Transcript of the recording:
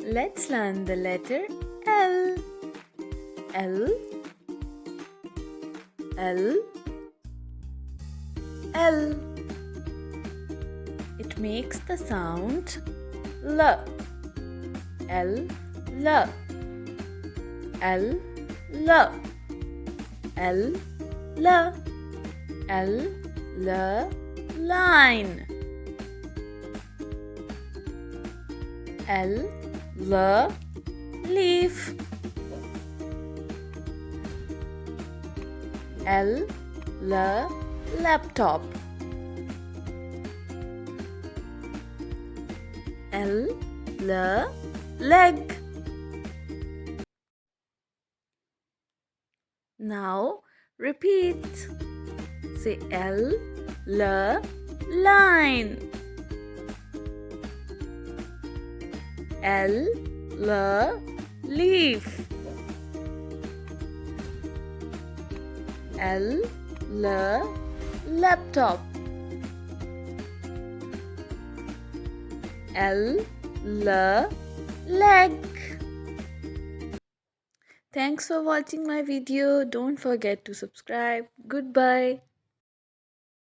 Let's learn the letter L. L, L, L. It makes the sound L. L, L. L, L. L, L. L, L, line. L, L, leaf. L, L, laptop. L, L, leg. Now repeat. Say L, L, line. L, L, leaf. L, L, laptop. L, L, leg. Thanks for watching my video. Don't forget to subscribe. Goodbye.